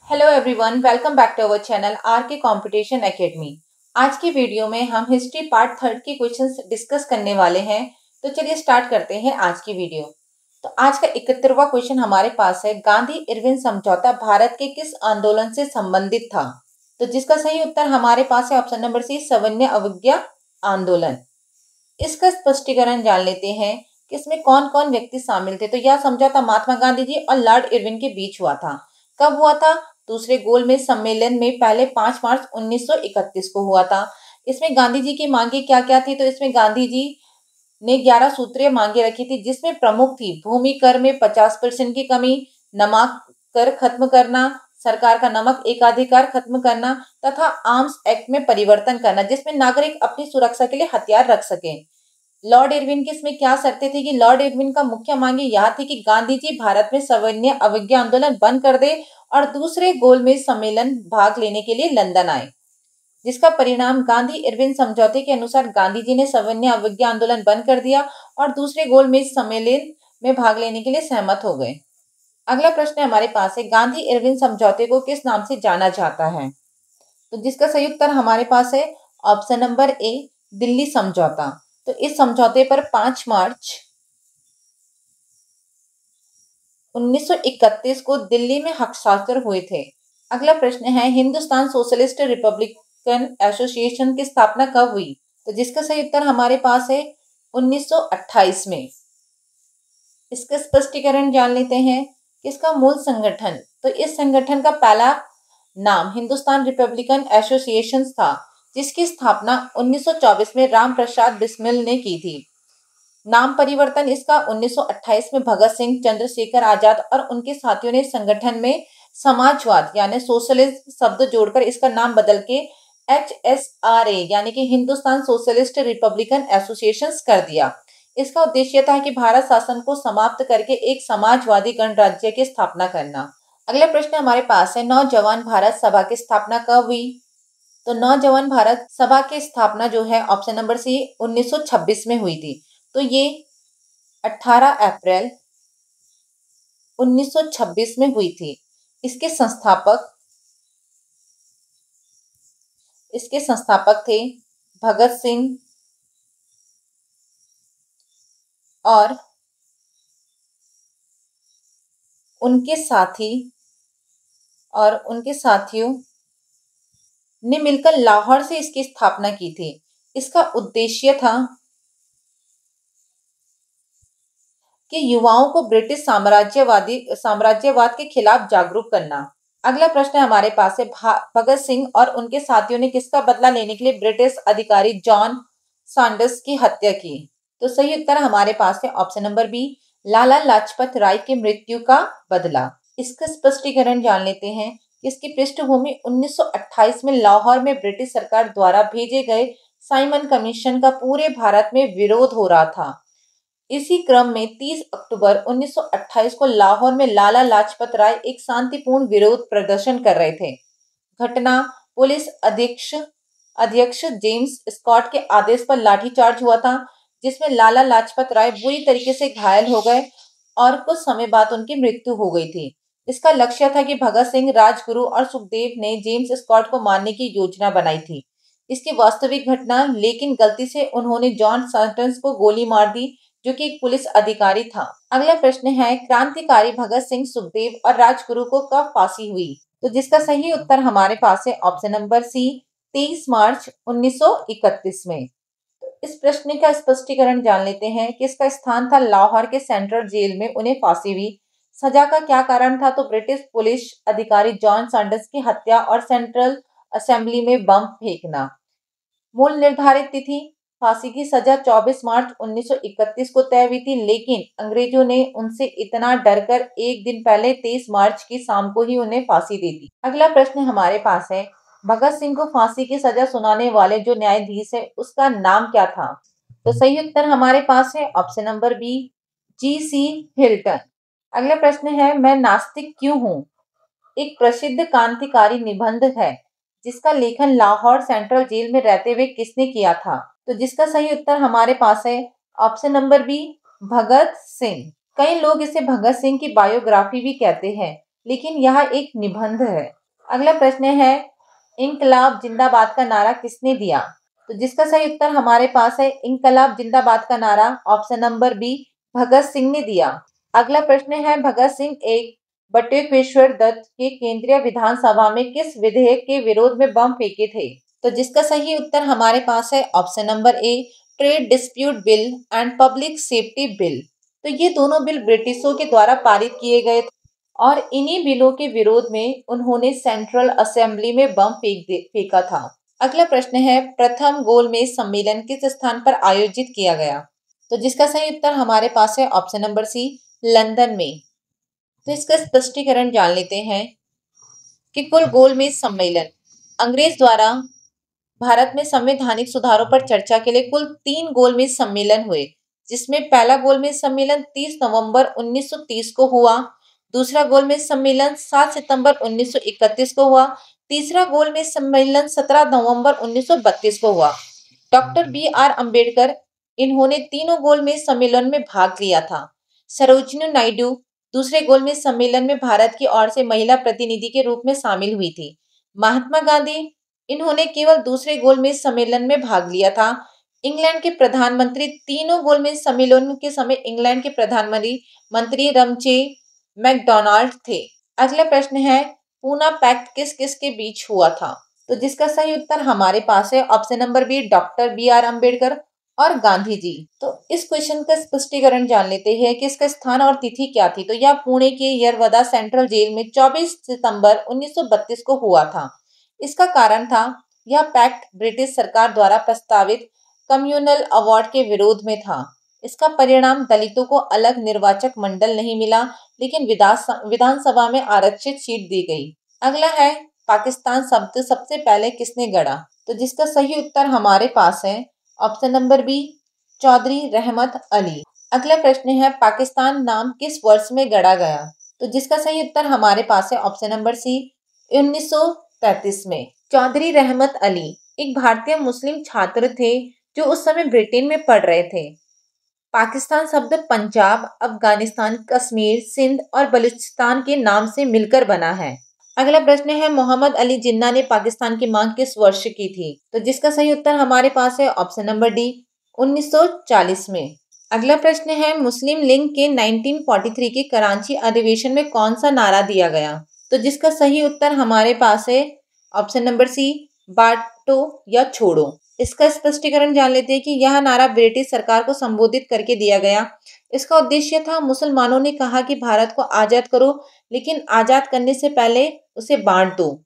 Hello everyone, welcome back to our channel R K competition academy. आज की video में हम हिस्ट्री पार्ट थर्ड के क्वेश्चंस डिस्कस करने वाले हैं। तो चलिए स्टार्ट करते हैं आज की वीडियो। तो आज का 71वां क्वेश्चन हमारे पास है, गांधी इरविन समझौता भारत के किस आंदोलन से संबंधित था? तो जिसका सही उत्तर हमारे पास है ऑप्शन नंबर सी, सविनय अवज्ञा आंदोलन। इसका स्पष्टीकरण जान लेते हैं कि इसमें कौन कौन व्यक्ति शामिल थे। तो यह समझौता महात्मा गांधी जी और लॉर्ड इरविन के बीच हुआ था। कब हुआ था? दूसरे गोलमेज सम्मेलन में पहले 5 मार्च 1931 को हुआ था। इसमें गांधी जी की मांगे क्या क्या थी? तो इसमें गांधी जी ने 11 सूत्रीय मांगे रखी थी, जिसमें प्रमुख थी भूमि कर में 50% की कमी, नमक कर खत्म करना, सरकार का नमक एकाधिकार खत्म करना तथा आर्म्स एक्ट में परिवर्तन करना, जिसमें नागरिक अपनी सुरक्षा के लिए हथियार रख सके। लॉर्ड इरविन की इसमें क्या शर्तें थी कि लॉर्ड इरविन का मुख्य मांग यह थी कि गांधी जी भारत में सविनय अवज्ञा आंदोलन बंद कर दे और दूसरे गोलमेज सम्मेलन भाग लेने के लिए लंदन आए। जिसका परिणाम गांधी इरविन समझौते के अनुसार गांधी जी ने सविनय अवज्ञा आंदोलन बंद कर दिया और दूसरे गोलमेज सम्मेलन में भाग लेने के लिए सहमत हो गए। अगला प्रश्न हमारे पास है, गांधी इरविन समझौते को किस नाम से जाना जाता है? तो जिसका सही उत्तर हमारे पास है ऑप्शन नंबर ए, दिल्ली समझौता। तो इस समझौते पर 5 मार्च 1931 को दिल्ली में हस्ताक्षर हुए थे। अगला प्रश्न है, हिंदुस्तान सोशलिस्ट रिपब्लिकन एसोसिएशन की स्थापना कब हुई? तो जिसका सही उत्तर हमारे पास है 1928 में। इसका स्पष्टीकरण जान लेते हैं कि इसका मूल संगठन, तो इस संगठन का पहला नाम हिंदुस्तान रिपब्लिकन एसोसिएशन था, जिसकी स्थापना 1924 में राम प्रसाद बिस्मिल ने की थी। नाम परिवर्तन इसका 1928 में भगत सिंह, चंद्रशेखर आजाद और उनके साथियों ने संगठन में समाजवाद यानी सोशलिस्ट शब्द जोड़कर इसका नाम बदल के HSRA यानी कि हिंदुस्तान सोशलिस्ट रिपब्लिकन एसोसिएशन कर दिया। इसका उद्देश्य था कि भारत शासन को समाप्त करके एक समाजवादी गणराज्य की स्थापना करना। अगला प्रश्न हमारे पास है, नौजवान भारत सभा की स्थापना कब हुई? तो नौजवान भारत सभा की स्थापना जो है ऑप्शन नंबर सी 1926 में हुई थी। तो ये 18 अप्रैल 1926 में हुई थी। इसके संस्थापक थे भगत सिंह और उनके साथियों ने मिलकर लाहौर से इसकी स्थापना की थी। इसका उद्देश्य था कि युवाओं को ब्रिटिश साम्राज्यवाद के खिलाफ जागरूक करना। अगला प्रश्न हमारे पास है, भगत सिंह और उनके साथियों ने किसका बदला लेने के लिए ब्रिटिश अधिकारी जॉन सैंडर्स की हत्या की? तो सही उत्तर हमारे पास है option number B, Lala Lajpat Rai की मृत्यु का बदला। इसका स्पष्टीकरण जान लेते हैं। इसकी पृष्ठभूमि 1928 में लाहौर में ब्रिटिश सरकार द्वारा भेजे गए साइमन कमीशन का पूरे भारत में विरोध हो रहा था। इसी क्रम में 30 अक्टूबर 1928 को लाहौर में लाला लाजपत राय एक शांतिपूर्ण विरोध प्रदर्शन कर रहे थे। घटना पुलिस अध्यक्ष जेम्स स्कॉट के आदेश पर लाठीचार्ज हुआ था, जिसमें लाला लाजपत राय बुरी तरीके से घायल हो गए और कुछ समय बाद उनकी मृत्यु हो गई थी। इसका लक्ष्य था कि भगत सिंह, राजगुरु और सुखदेव ने जेम्स स्कॉट को मारने की योजना बनाई थी। इसकी वास्तविक घटना, लेकिन गलती से उन्होंने जॉन सैंडर्स को गोली मार दी, जो कि एक पुलिस अधिकारी था। अगला प्रश्न है, क्रांतिकारी भगत सिंह, सुखदेव और राजगुरु को कब फांसी हुई? तो जिसका सही उत्तर हमारे पास है ऑप्शन नंबर सी, 23 मार्च 1931 में। इस प्रश्न का स्पष्टीकरण जान लेते हैं कि इसका स्थान था लाहौर के सेंट्रल जेल में उन्हें फांसी हुई। सजा का क्या कारण था? तो ब्रिटिश पुलिस अधिकारी जॉन सैंडर्स की हत्या और सेंट्रल असेंबली में बम फेंकना। मूल निर्धारित तिथि फांसी की सजा 24 मार्च 1931 को तय हुई थी, लेकिन अंग्रेजों ने उनसे इतना डरकर एक दिन पहले 23 मार्च की शाम को ही उन्हें फांसी दे दी। अगला प्रश्न हमारे पास है, भगत सिंह को फांसी की सजा सुनाने वाले जो न्यायाधीश है उसका नाम क्या था? तो सही उत्तर हमारे पास है option number B, GC Hilton. अगला प्रश्न है, मैं नास्तिक क्यों हूँ? एक प्रसिद्ध क्रांतिकारी निबंध है, जिसका लेखन लाहौर सेंट्रल जेल में रहते हुए किसने किया था? तो जिसका सही उत्तर हमारे पास है option number B, Bhagat Singh. कई लोग इसे भगत सिंह की बायोग्राफी भी कहते हैं, लेकिन यह एक निबंध है। अगला प्रश्न है इंकलाब जिंदाबाद का नारा किसने दिया? तो जिसका सही उत्तर हमारे पास है इंकलाब जिंदाबाद का नारा option number B Bhagat Singh ने दिया। अगला प्रश्न है भगत सिंह एक बटुकेश्वर दत्त के केंद्रीय विधानसभा में किस विधेयक के विरोध में बम फेंके थे? तो जिसका सही उत्तर हमारे पास है option number A trade dispute bill and public safety bill. तो ये दोनों बिल ब्रिटिशों के द्वारा पारित किए गए थे और इन्हीं बिलों के विरोध में उन्होंने सेंट्रल असेंबली में बम फेंका था। अगला प्रश्न है प्रथम गोलमेज सम्मेलन किस स्थान पर आयोजित किया गया? तो जिसका सही उत्तर हमारे पास है ऑप्शन नंबर सी लंदन में। तो इसका स्पष्टीकरण जान लेते हैं कि कुल गोलमेज सम्मेलन अंग्रेज द्वारा भारत में संवैधानिक सुधारों पर चर्चा के लिए कुल 3 गोलमेज सम्मेलन हुए, जिसमें पहला गोलमेज सम्मेलन 30 नवंबर 1930 को हुआ, दूसरा गोलमेज सम्मेलन 7 सितंबर 1931 को हुआ, तीसरा गोलमेज सम्मेलन 17 नवंबर 1932 को हुआ। Doctor B.R. अम्बेडकर इन्होंने तीनों गोलमेज सम्मेलन में भाग लिया था। सरोजिनी नायडू दूसरे गोलमेज सम्मेलन में भारत की ओर से महिला प्रतिनिधि के रूप में शामिल हुई थी। महात्मा गांधी इन्होंने केवल दूसरे गोलमेज सम्मेलन में भाग लिया था। इंग्लैंड के प्रधानमंत्री तीनों गोलमेज सम्मेलन के समय इंग्लैंड के प्रधानमंत्री रमचे मैकडोनाल्ड थे। अगला प्रश्न है पूना पैक्ट किस किस के बीच हुआ था? तो जिसका सही उत्तर हमारे पास है option number B doctor B.R. Ambedkar और गांधी जी। तो इस क्वेश्चन का स्पष्टीकरण जान लेते हैं कि इसका स्थान और तिथि क्या थी। तो यह पुणे के यरवदा सेंट्रल जेल में 24 सितंबर 1932 को हुआ था। इसका कारण था यह पैक्ट ब्रिटिश सरकार द्वारा प्रस्तावित कम्युनल अवार्ड के विरोध में था। इसका परिणाम दलितों को अलग निर्वाचक मंडल नहीं मिला, लेकिन विधानसभा में आरक्षित सीट दी गई। अगला है पाकिस्तान शब्द सबसे पहले किसने गढ़ा? तो जिसका सही उत्तर हमारे पास है ऑप्शन नंबर बी चौधरी रहमत अली। अगला प्रश्न है पाकिस्तान नाम किस वर्ष में गढ़ा गया? तो जिसका सही उत्तर हमारे पास है ऑप्शन नंबर सी 1933 में। चौधरी रहमत अली एक भारतीय मुस्लिम छात्र थे जो उस समय ब्रिटेन में पढ़ रहे थे। पाकिस्तान शब्द पंजाब, अफगानिस्तान, कश्मीर, सिंध और बलूचिस्तान के नाम से मिलकर बना है। अगला प्रश्न है मोहम्मद अली जिन्ना ने पाकिस्तान की मांग किस वर्ष की थी? तो जिसका सही उत्तर हमारे पास है ऑप्शन नंबर डी 1940 में। अगला प्रश्न है मुस्लिम लीग के 1943 के कराची अधिवेशन में कौन सा नारा दिया गया? तो जिसका सही उत्तर हमारे पास है ऑप्शन नंबर सी बांटो या छोड़ो। इसका स्पष्टीकरण जान लेते हैं कि यह नारा ब्रिटिश सरकार को संबोधित करके दिया गया। इसका उद्देश्य था मुसलमानों ने कहा कि भारत को आजाद करो, लेकिन आजाद करने से पहले उसे बांट दो।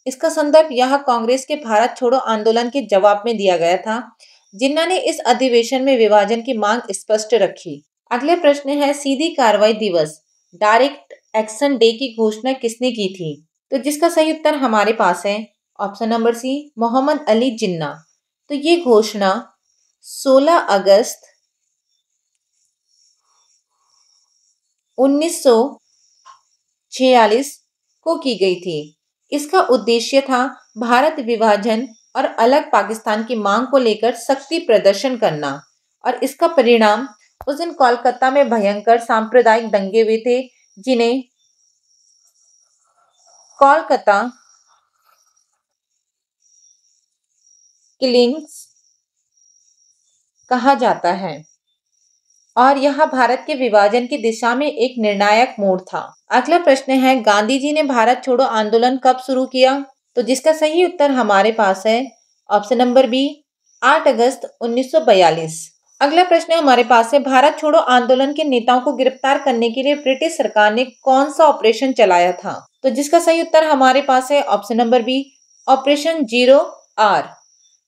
इसका संदर्भ यह कांग्रेस के भारत छोड़ो आंदोलन के जवाब में दिया गया था, जिन्ना ने इस अधिवेशन में विभाजन की मांग स्पष्ट रखी। अगले प्रश्न है सीधी कार्रवाई दिवस डायरेक्ट एक्शन डे की घोषणा किसने की थी? तो जिसका सही उत्तर हमारे पास है option number C Mohammad Ali Jinnah. तो ये घोषणा 16 अगस्त 1946 को की गई थी। इसका उद्देश्य था भारत विभाजन और अलग पाकिस्तान की मांग को लेकर शक्ति प्रदर्शन करना, और इसका परिणाम उस दिन कोलकाता में भयंकर सांप्रदायिक दंगे हुए थे, जिन्हें कोलकाता किलिंग्स कहा जाता है, और यह भारत के विभाजन की दिशा में एक निर्णायक मोड़ था। अगला प्रश्न है गांधी जी ने भारत छोड़ो आंदोलन कब शुरू किया? तो जिसका सही उत्तर हमारे पास है ऑप्शन नंबर बी 8 अगस्त 1942। अगला प्रश्न हमारे पास है भारत छोड़ो आंदोलन के नेताओं को गिरफ्तार करने के लिए ब्रिटिश सरकार ने कौन सा ऑपरेशन चलाया था? तो जिसका सही उत्तर हमारे पास है option number B operation 0R।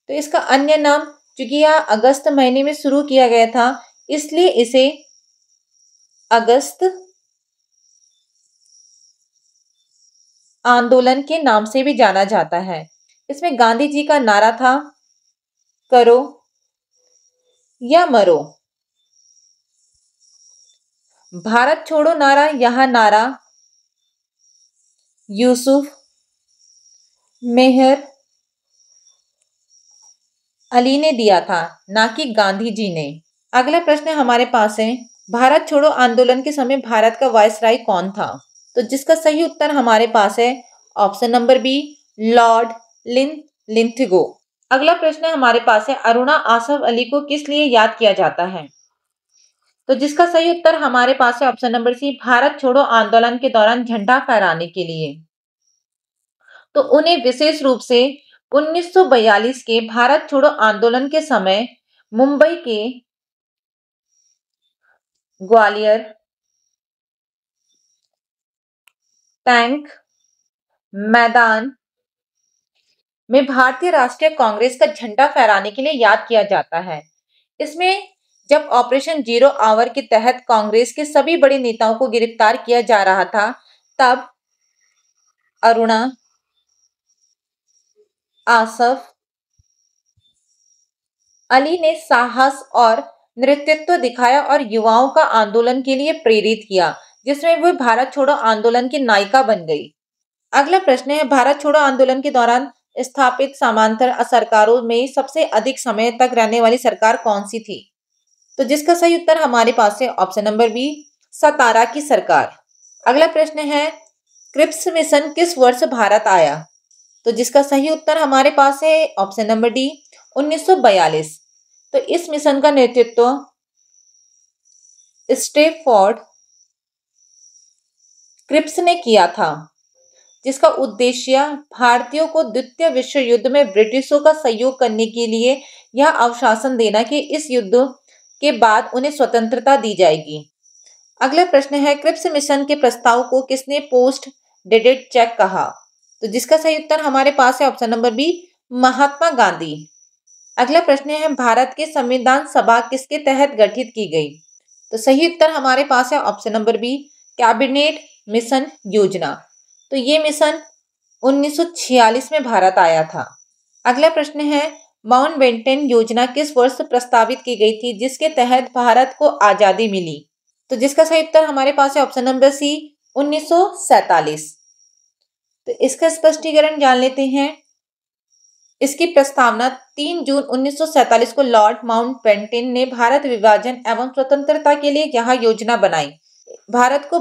तो इसका अन्य नाम, चूंकि यह अगस्त महीने में शुरू किया गया था, इसलिए इसे अगस्त आंदोलन के नाम से भी जाना जाता है। इसमें गांधी जी का नारा था करो या मरो। भारत छोड़ो नारा, यह नारा यूसुफ मेहर अली ने दिया था, ना कि गांधी जी ने। अगला प्रश्न हमारे पास है भारत छोड़ो आंदोलन के समय भारत का वायसराय कौन था? तो जिसका सही उत्तर हमारे पास है ऑप्शन नंबर बी लॉर्ड लिंथगो। अगला प्रश्न हमारे पास है, अरुणा आसफ अली को किस लिए याद किया जाता है? तो जिसका सही उत्तर हमारे पास है ऑप्शन नंबर सी, भारत छोड़ो आंदोलन के दौरान झंडा फहराने के लिए। तो उन्हें विशेष रूप से 1942 के भारत छोड़ो आंदोलन के समय मुंबई के ग्वालियर टैंक मैदान में भारतीय राष्ट्रीय कांग्रेस का झंडा फहराने के लिए याद किया जाता है। इसमें जब ऑपरेशन जीरो आवर के तहत कांग्रेस के सभी बड़े नेताओं को गिरफ्तार किया जा रहा था, तब अरुणा आसफ अली ने साहस और नेतृत्व दिखाया और युवाओं का आंदोलन के लिए प्रेरित किया, जिसमें वह भारत छोड़ो आंदोलन की नायिका बन गई। अगला प्रश्न है, भारत छोड़ो आंदोलन के दौरान स्थापित समांतर सरकारों में सबसे अधिक समय तक रहने वाली सरकार कौन सी थी? तो जिसका सही उत्तर हमारे पास है ऑप्शन नंबर बी, सतारा की सरकार। अगला प्रश्न है, क्रिप्स मिशन किस वर्ष भारत आया? तो जिसका सही उत्तर हमारे पास है ऑप्शन नंबर डी, 1942। तो इस मिशन का नेतृत्व स्टेफोर्ड क्रिप्स ने किया था, जिसका उद्देश्य भारतीयों को द्वितीय विश्व युद्ध में ब्रिटिशों का सहयोग करने के लिए यह आश्वासन देना कि इस युद्ध के बाद उन्हें स्वतंत्रता दी जाएगी। अगला प्रश्न है, क्रिप्स मिशन के प्रस्ताव को किसने पोस्ट डेटेड चेक कहा? तो जिसका सही उत्तर हमारे पास है option number B, Mahatma Gandhi. अगला प्रश्न है, भारत की संविधान सभा किसके तहत गठित की गई? तो सही उत्तर हमारे पास है option number B, cabinet mission योजना। तो ये मिशन 1946 में भारत आया था। अगला प्रश्न है, माउंटबेटन योजना किस वर्ष प्रस्तावित की गई थी, जिसके तहत भारत को आजादी मिली? तो जिसका सही उत्तर हमारे पास है ऑप्शन नंबर सी, 1947। तो इसका स्पष्टीकरण जान लेते हैं। इसकी प्रस्तावना 3 जून 1947 को लॉर्ड माउंटबेटन ने भारत विभाजन एवं स्वतंत्रता के लिए यह योजना बनाई। भारत को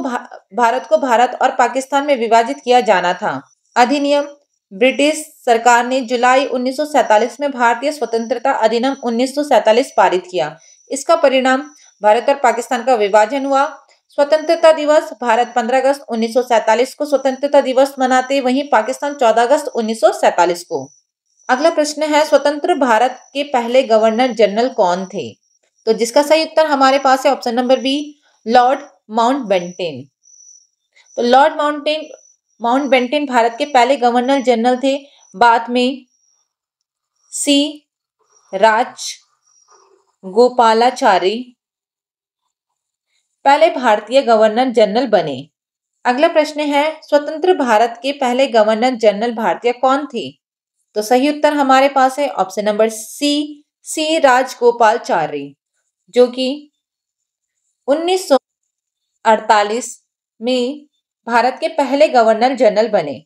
भारत और पाकिस्तान में विभाजित किया जाना था। अधिनियम ब्रिटिश सरकार ने जुलाई 1947 में भारतीय स्वतंत्रता अधिनियम 1947 पारित किया। इसका परिणाम भारत और पाकिस्तान का विभाजन हुआ। स्वतंत्रता दिवस भारत 15 अगस्त 1947 को स्वतंत्रता दिवस मनाते, वहीं पाकिस्तान 14 अगस्त 1947 को। अगला प्रश्न है, स्वतंत्र भारत के पहले गवर्नर जनरल कौन थे? तो जिसका सही उत्तर हमारे पास है option number B, Lord Mountbatten. तो लॉर्ड माउंटबेटन भारत के पहले गवर्नर जनरल थे। बाद में सी राजगोपालाचारी पहले भारतीय गवर्नर जनरल बने। अगला प्रश्न है, स्वतंत्र भारत के पहले गवर्नर जनरल भारतीय कौन थे? तो सही उत्तर हमारे पास है ऑप्शन नंबर सी राजगोपालाचारी, जो कि 1948 में भारत के पहले गवर्नर जनरल बने।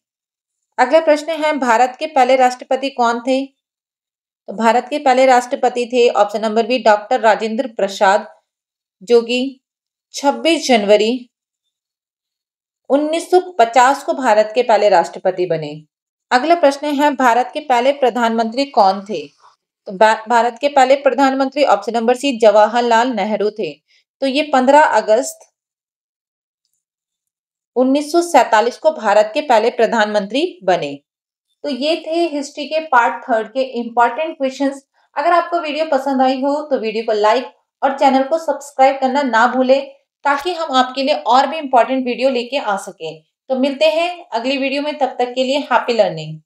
अगला प्रश्न है, भारत के पहले राष्ट्रपति कौन थे? तो भारत के पहले राष्ट्रपति थे option number B, doctor Rajendra Prasad, जो कि 26 जनवरी 1950 को भारत के पहले राष्ट्रपति बने। अगला प्रश्न है, भारत के पहले प्रधानमंत्री कौन थे? तो भारत के पहले प्रधानमंत्री option number C, Jawaharlal Nehru थे। तो ये 15 अगस्त 1947 को भारत के पहले प्रधानमंत्री बने। तो ये थे हिस्ट्री के पार्ट 3 के इंपॉर्टेंट क्वेश्चंस। अगर आपको वीडियो पसंद आई हो तो वीडियो को लाइक और चैनल को सब्सक्राइब करना ना भूलें, ताकि हम आपके लिए और भी इंपॉर्टेंट वीडियो लेके आ सकें। तो मिलते हैं अगली वीडियो में, तब तक के लिए हैप्पी लर्निंग।